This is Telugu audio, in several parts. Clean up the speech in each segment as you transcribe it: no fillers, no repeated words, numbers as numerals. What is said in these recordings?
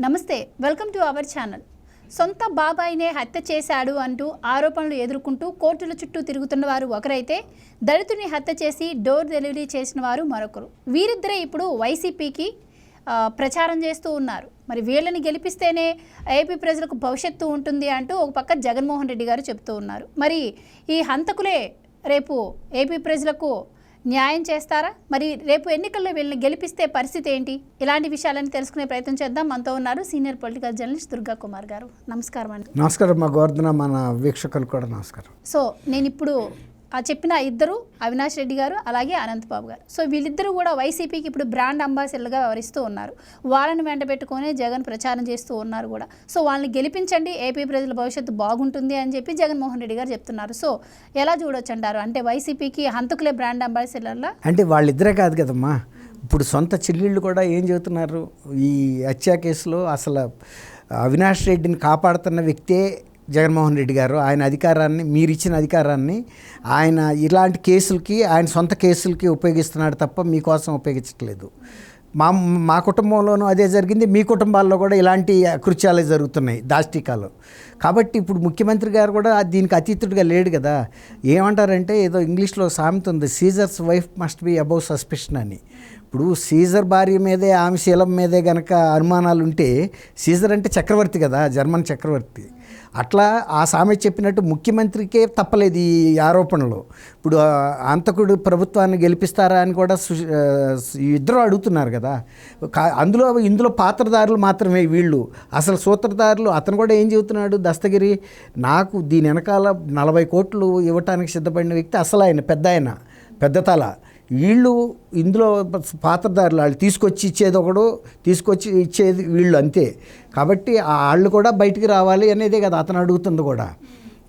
నమస్తే, వెల్కమ్ టు అవర్ ఛానల్. సొంత బాబాయినే హత్య చేశాడు అంటూ ఆరోపణలు ఎదుర్కొంటూ కోర్టుల చుట్టూ తిరుగుతున్న వారు ఒకరైతే, దళితుని హత్య చేసి డోర్ డెలివరీ చేసిన వారు మరొకరు. వీరిద్దరే ఇప్పుడు వైసీపీకి ప్రచారం చేస్తూ ఉన్నారు. మరి వీళ్ళని గెలిపిస్తేనే ఏపీ ప్రజలకు భవిష్యత్తు ఉంటుంది అంటూ ఒక పక్క జగన్మోహన్ రెడ్డి గారు చెప్తూ ఉన్నారు. మరి ఈ హంతకులే రేపు ఏపీ ప్రజలకు న్యాయం చేస్తారా? మరి రేపు ఎన్నికల్లో వీళ్ళని గెలిపిస్తే పరిస్థితి ఏంటి? ఇలాంటి విషయాలని తెలుసుకునే ప్రయత్నం చేద్దాం. మనతో ఉన్నారు senior political journalist Durga Kumar గారు. నమస్కారం అండి. నమస్కారం మా గోవర్ధన, మన వీక్షకులు కూడా నమస్కారం. సో నేను ఇప్పుడు చెప్పిన ఇద్దరు, అవినాష్ రెడ్డి గారు అలాగే అనంతబాబు గారు, సో వీళ్ళిద్దరూ కూడా వైసీపీకి ఇప్పుడు బ్రాండ్ అంబాసిడర్గా వ్యవహరిస్తూ ఉన్నారు. వాళ్ళని వెంట పెట్టుకొని జగన్ ప్రచారం చేస్తూ ఉన్నారు కూడా. సో వాళ్ళని గెలిపించండి, ఏపీ ప్రజల భవిష్యత్తు బాగుంటుంది అని చెప్పి జగన్మోహన్ రెడ్డి గారు చెప్తున్నారు. సో ఎలా చూడొచ్చు అంటారు? అంటే వైసీపీకి హంతకులే బ్రాండ్ అంబాసిడర్లా? అంటే వాళ్ళిద్దరే కాదు కదమ్మా, ఇప్పుడు సొంత చెల్లెళ్ళు కూడా ఏం చెబుతున్నారు, ఈ హత్య కేసులో అసలు అవినాష్ రెడ్డిని కాపాడుతున్న వ్యక్తే జగన్మోహన్ రెడ్డి గారు. ఆయన అధికారాన్ని, మీరు ఇచ్చిన అధికారాన్ని ఆయన ఇలాంటి కేసులకి, ఆయన సొంత కేసులకి ఉపయోగిస్తున్నాడు తప్ప మీకోసం ఉపయోగించట్లేదు. మా కుటుంబంలోనూ అదే జరిగింది, మీ కుటుంబాల్లో కూడా ఇలాంటి కృత్యాలే జరుగుతున్నాయి దాష్టికాలు. కాబట్టి ఇప్పుడు ముఖ్యమంత్రి గారు కూడా దీనికి అతీతుడిగా లేడు కదా. ఏమంటారంటే, ఏదో ఇంగ్లీష్లో సామెత ఉంది, Caesar's wife must be above suspicion అని. ఇప్పుడు సీజర్ భార్య మీదే, ఆమె శీలం మీదే గనక అనుమానాలు ఉంటే, సీజర్ అంటే చక్రవర్తి కదా, జర్మన్ చక్రవర్తి. అట్లా ఆ సామెత చెప్పినట్టు ముఖ్యమంత్రికే తప్పలేదు ఈ ఆరోపణలు. ఇప్పుడు అంతకుడు ప్రభుత్వాన్ని గెలిపిస్తారా అని కూడా ఇద్దరు అడుగుతున్నారు కదా. ఇందులో పాత్రదారులు మాత్రమే వీళ్ళు, అసలు సూత్రధారులు. అతను కూడా ఏం చెబుతున్నాడు, దస్తగిరి, నాకు దీని వెనకాల 40 కోట్లు ఇవ్వటానికి సిద్ధపడిన వ్యక్తి అసలు ఆయన పెద్ద తల. వీళ్ళు ఇందులో పాత్రదారులు, వాళ్ళు తీసుకొచ్చి ఇచ్చేది ఒకడు, తీసుకొచ్చి ఇచ్చేది వీళ్ళు, అంతే. కాబట్టి వాళ్ళు కూడా బయటికి రావాలి అనేదే కదా అతను అడుగుతుంది కూడా.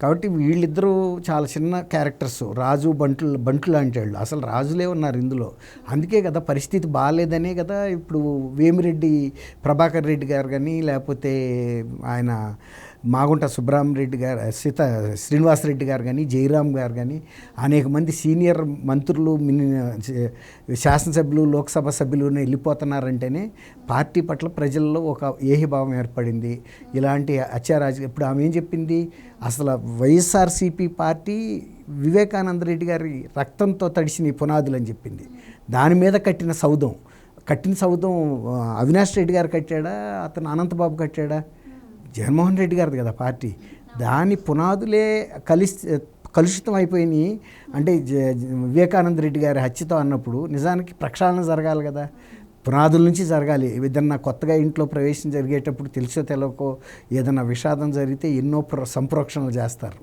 కాబట్టి వీళ్ళిద్దరూ చాలా చిన్న క్యారెక్టర్స్, రాజు బంట్లు లాంటి వాళ్ళు. అసలు రాజులే ఉన్నారు ఇందులో. అందుకే కదా పరిస్థితి బాగాలేదనే కదా ఇప్పుడు వేమిరెడ్డి ప్రభాకర్ రెడ్డి గారు కానీ, లేకపోతే ఆయన మాగుంట సుబ్రహ్మరెడ్డి గారు, శ్రీనివాసరెడ్డి గారు కానీ, జయరామ్ గారు కానీ, అనేక మంది సీనియర్ మంత్రులు, శాసనసభ్యులు, లోక్సభ సభ్యులు వెళ్ళిపోతున్నారంటేనే పార్టీ పట్ల ప్రజల్లో ఒక ఏహిభావం ఏర్పడింది. ఇలాంటి అత్యారాజు. ఇప్పుడు ఆమె ఏం చెప్పింది, అసలు వైఎస్ఆర్సీపీ పార్టీ వివేకానంద రెడ్డి గారి రక్తంతో తడిసిన పునాదులు అని చెప్పింది. దాని మీద కట్టిన సౌధం అవినాష్ రెడ్డి గారు కట్టాడా, అతను అనంతబాబు కట్టాడా? జగన్మోహన్ రెడ్డి గారిది కదా పార్టీ. దాని పునాదులే కలుషితం అయిపోయినాయి. అంటే వివేకానంద రెడ్డి గారి హత్యతో అన్నప్పుడు నిజానికి ప్రక్షాళన జరగాలి కదా, పునాదుల నుంచి జరగాలి. ఏదన్నా కొత్తగా ఇంట్లో ప్రవేశం జరిగేటప్పుడు తెలుసో తెలియకో ఏదన్నా విషాదం జరిగితే ఎన్నో సంప్రోక్షణలు చేస్తారు.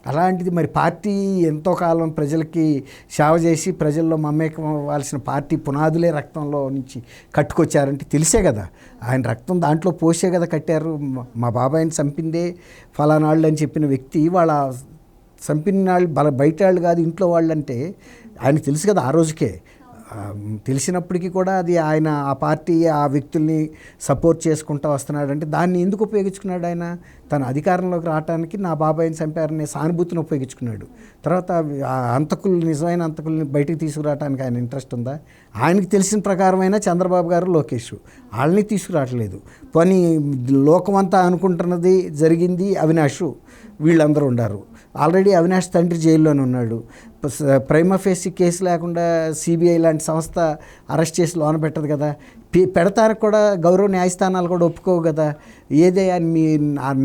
అలాంటిది మరి పార్టీ ఎంతో కాలం ప్రజలకి సేవ చేసి ప్రజల్లో మమేకం అవ్వాల్సిన పార్టీ పునాదులే రక్తంలో నుంచి కట్టుకొచ్చారంటే తెలిసే కదా, ఆయన రక్తం దాంట్లో పోసే కదా కట్టారు. మా బాబాయిని చంపిందే ఫలానాళ్ళు అని చెప్పిన వ్యక్తి వాళ్ళ చంపిన వాళ్ళు బయట వాళ్ళు కాదు, ఇంట్లో వాళ్ళు అంటే ఆయనకు తెలుసు కదా. ఆ రోజుకే తెలిసినప్పటికీ కూడా అది ఆయన ఆ పార్టీ ఆ వ్యక్తుల్ని సపోర్ట్ చేసుకుంటూ వస్తున్నాడంటే దాన్ని ఎందుకు ఉపయోగించుకున్నాడు ఆయన? తన అధికారంలోకి రావడానికి నా బాబాయిని చంపారనే సానుభూతిని ఉపయోగించుకున్నాడు. తర్వాత నిజమైన అంతకుల్ని బయటికి తీసుకురావడానికి ఆయన ఇంట్రెస్ట్ ఉందా? ఆయనకి తెలిసిన ప్రకారమైనా చంద్రబాబు గారు, లోకేష్ వాళ్ళని తీసుకురావట్లేదు. పోనీ లోకమంతా అనుకుంటున్నది జరిగింది అవినాష్, వీళ్ళందరూ ఉన్నారు. ఆల్రెడీ అవినాష్ తండ్రి జైల్లోనే ఉన్నాడు. ప్రైమా ఫేసి కేసు లేకుండా సిబిఐ లాంటి సంస్థ అరెస్ట్ చేసి లోన పెట్టదు కదా. పెడతానికి కూడా గౌరవ న్యాయస్థానాలు కూడా ఒప్పుకోవు కదా. ఏదే అని మీ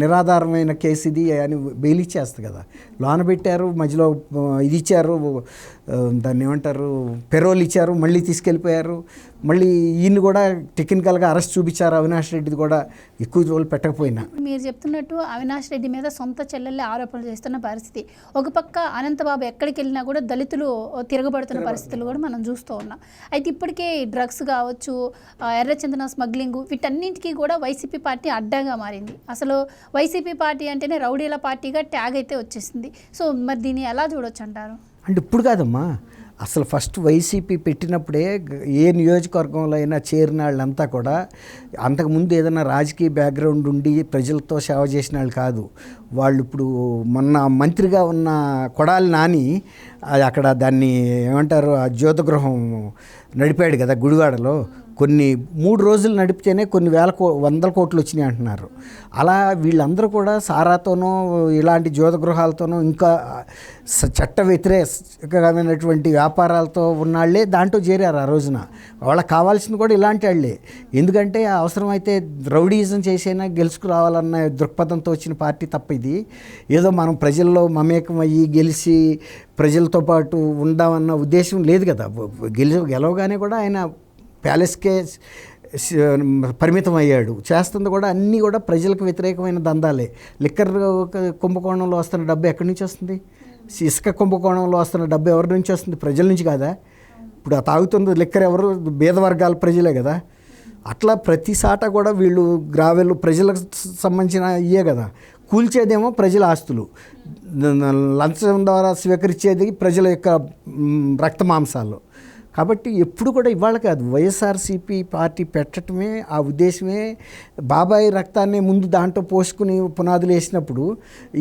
నిరాధారమైన కేసు ఇది అని బెయిల్ ఇచ్చేస్తుంది కదా. లోన పెట్టారు, మధ్యలో ఇది ఇచ్చారు, దాన్ని ఏమంటారు, పెరోల్ ఇచ్చారు, మళ్ళీ తీసుకెళ్ళిపోయారు. మళ్ళీ ఈయన్ని కూడా టెక్నికల్గా అరెస్ట్ చూపించారు. అవినాష్ రెడ్డిది కూడా ఎక్కువ రోజులు పెట్టకపోయినా. మీరు చెప్తున్నట్టు అవినాష్ రెడ్డి మీద సొంత చెల్లెళ్ళే ఆరోపణలు చేస్తున్న పరిస్థితి. ఒక పక్క అనంతబాబు ఎక్కడికి వెళ్ళినా కూడా దళితులు తిరగబడుతున్న పరిస్థితులు కూడా మనం చూస్తూ ఉన్నాం. అయితే ఇప్పటికే డ్రగ్స్ కావచ్చు, ఎర్రచందన స్మగ్లింగ్, వీటన్నింటికీ కూడా వైసీపీ పార్టీ అడ్డాగా మారింది. అసలు వైసీపీ పార్టీ అంటేనే రౌడీల పార్టీగా ట్యాగ్ అయితే వచ్చేసింది. సో మరి దీన్ని ఎలా చూడొచ్చు అంటారు? అంటే ఇప్పుడు కాదమ్మా, అసలు ఫస్ట్ వైసీపీ పెట్టినప్పుడే ఏ నియోజకవర్గంలో అయినా చేరిన వాళ్ళంతా కూడా అంతకుముందు ఏదైనా రాజకీయ బ్యాక్గ్రౌండ్ ఉండి ప్రజలతో సేవ చేసిన వాళ్ళు కాదు. వాళ్ళు ఇప్పుడు మొన్న మంత్రిగా ఉన్న కొడాలి నాని అక్కడ దాన్ని ఏమంటారు, ఆ జ్యోతిగృహం నడిపాడు కదా గుడివాడలో. కొన్ని 3 రోజులు నడిపితేనే కొన్ని వందల కోట్లు వచ్చినాయి అంటున్నారు. అలా వీళ్ళందరూ కూడా సారాతోనూ ఇలాంటి జ్యోత గృహాలతోనూ ఇంకా చట్ట వ్యతిరేకమైనటువంటి వ్యాపారాలతో ఉన్నాళ్లే దాంట్లో చేరారు ఆ రోజున. వాళ్ళకి కావాల్సింది కూడా ఇలాంటి వాళ్ళే. ఎందుకంటే అవసరమైతే రౌడీయిజం చేసైనా గెలుచుకురావాలన్న దృక్పథంతో వచ్చిన పార్టీ తప్ప ఇది ఏదో మనం ప్రజల్లో మమేకం అయ్యి గెలిచి ప్రజలతో పాటు ఉందామన్న ఉద్దేశం లేదు కదా. గెలవగానే కూడా ఆయన ప్యాలెస్కే పరిమితం అయ్యాడు. చేస్తుంది కూడా అన్నీ కూడా ప్రజలకు వ్యతిరేకమైన దందాలే. లిక్కర్ కుంభకోణంలో వస్తున్న డబ్బు ఎక్కడి నుంచి వస్తుంది? ఇసుక కుంభకోణంలో వస్తున్న డబ్బు ఎవరి నుంచి వస్తుంది? ప్రజల నుంచి కాదా? ఇప్పుడు ఆ తాగుతున్న లిక్కర్ ఎవరు? బీద వర్గాల ప్రజలే కదా. అట్లా ప్రతి సాట కూడా వీళ్ళు గ్రావెలు ప్రజలకు సంబంధించిన ఇయే కదా. కూల్చేదేమో ప్రజల ఆస్తులు, లంచం ద్వారా స్వీకరించేది ప్రజల యొక్క రక్త మాంసాలు. కాబట్టి ఎప్పుడు కూడా ఇవాళ కాదు, వైఎస్ఆర్సీపీ పార్టీ పెట్టడమే ఆ ఉద్దేశమే. బాబాయ్ రక్తాన్ని ముందు దాంట్లో పోసుకుని పునాదులు వేసినప్పుడు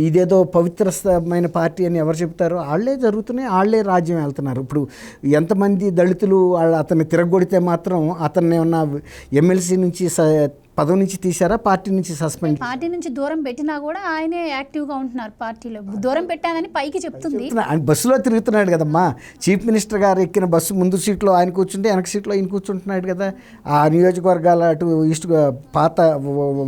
ఇదేదో పవిత్రమైన పార్టీ అని ఎవరు చెప్తారో వాళ్ళే జరుగుతున్నాయి, వాళ్ళే రాజ్యం వెళ్తున్నారు. ఇప్పుడు ఎంతమంది దళితులు అతన్ని తిరగొడితే మాత్రం అతన్ని ఏమన్నా ఎమ్మెల్సీ నుంచి పదవి నుంచి తీశారా, పార్టీ నుంచి సస్పెండ్? పార్టీ నుంచి దూరం పెట్టినా కూడా ఆయనే యాక్టివ్గా ఉంటున్నారు. పార్టీలో దూరం పెట్టానని పైకి చెప్తుంది. ఆయన బస్సులో తిరుగుతున్నాడు కదమ్మా. చీఫ్ మినిస్టర్ గారు ఎక్కిన బస్సు ముందు సీట్లో ఆయన కూర్చుంటే వెనక సీట్లో ఈయన కూర్చుంటున్నాడు కదా. ఆ నియోజకవర్గాల అటు ఈస్ట్ పాత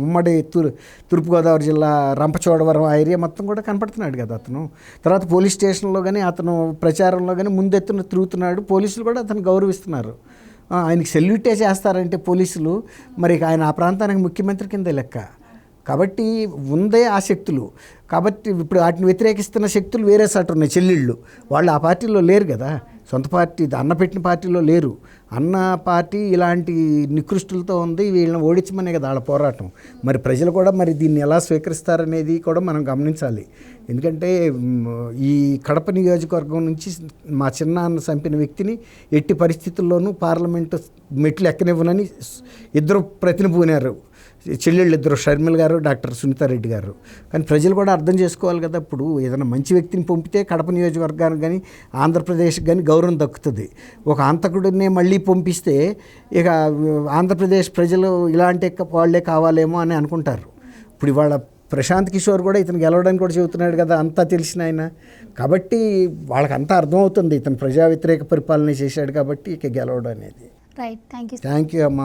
ఉమ్మడి తూర్పుగోదావరి జిల్లా రంపచోడవరం ఆ ఏరియా మొత్తం కూడా కనపడుతున్నాడు కదా అతను. తర్వాత పోలీస్ స్టేషన్లో కానీ అతను ప్రచారంలో కానీ ముందెత్తున తిరుగుతున్నాడు. పోలీసులు కూడా అతను గౌరవిస్తున్నారు. ఆయనకి సెల్యూటే చేస్తారంటే పోలీసులు, మరి ఆయన ఆ ప్రాంతానికి ముఖ్యమంత్రి కింద లెక్క. కాబట్టి ఉందే ఆ శక్తులు. కాబట్టి ఇప్పుడు వాటిని వ్యతిరేకిస్తున్న శక్తులు వేరే సాటు ఉన్నాయి. చెల్లెళ్ళు వాళ్ళు ఆ పార్టీలో లేరు కదా. సొంత పార్టీ అన్న పెట్టిన పార్టీలో లేరు. అన్న పార్టీ ఇలాంటి నికృష్టులతో ఉంది. వీళ్ళని ఓడించమనే కదా వాళ్ళ పోరాటం. మరి ప్రజలు కూడా మరి దీన్ని ఎలా స్వీకరిస్తారనేది కూడా మనం గమనించాలి. ఎందుకంటే ఈ కడప నియోజకవర్గం నుంచి మా చిన్నాన్న చంపిన వ్యక్తిని ఎట్టి పరిస్థితుల్లోనూ పార్లమెంటు మెట్లు ఎక్కనివ్వనని ఇద్దరు ప్రతినిపూనారు. చెల్లెళ్ళు ఇద్దరు, షర్మిల గారు, డాక్టర్ సునీతారెడ్డి గారు. కానీ ప్రజలు కూడా అర్థం చేసుకోవాలి కదా. ఇప్పుడు ఏదైనా మంచి వ్యక్తిని పంపితే కడప నియోజకవర్గానికి కానీ ఆంధ్రప్రదేశ్కి కానీ గౌరవం దక్కుతుంది. ఒక హంతకుడినే మళ్ళీ పంపిస్తే ఇక ఆంధ్రప్రదేశ్ ప్రజలు ఇలాంటి వాళ్ళే కావాలేమో అని అనుకుంటారు. ఇప్పుడు ఇవాళ ప్రశాంత్ కిషోర్ కూడా ఇతను గెలవడానికి కూడా చెబుతున్నాడు కదా, అంతా తెలిసిన ఆయన. కాబట్టి వాళ్ళకంతా అర్థమవుతుంది ఇతను ప్రజా వ్యతిరేక పరిపాలన చేశాడు కాబట్టి ఇక గెలవడం అనేది. Right, thank you. Thank you అమ్మా.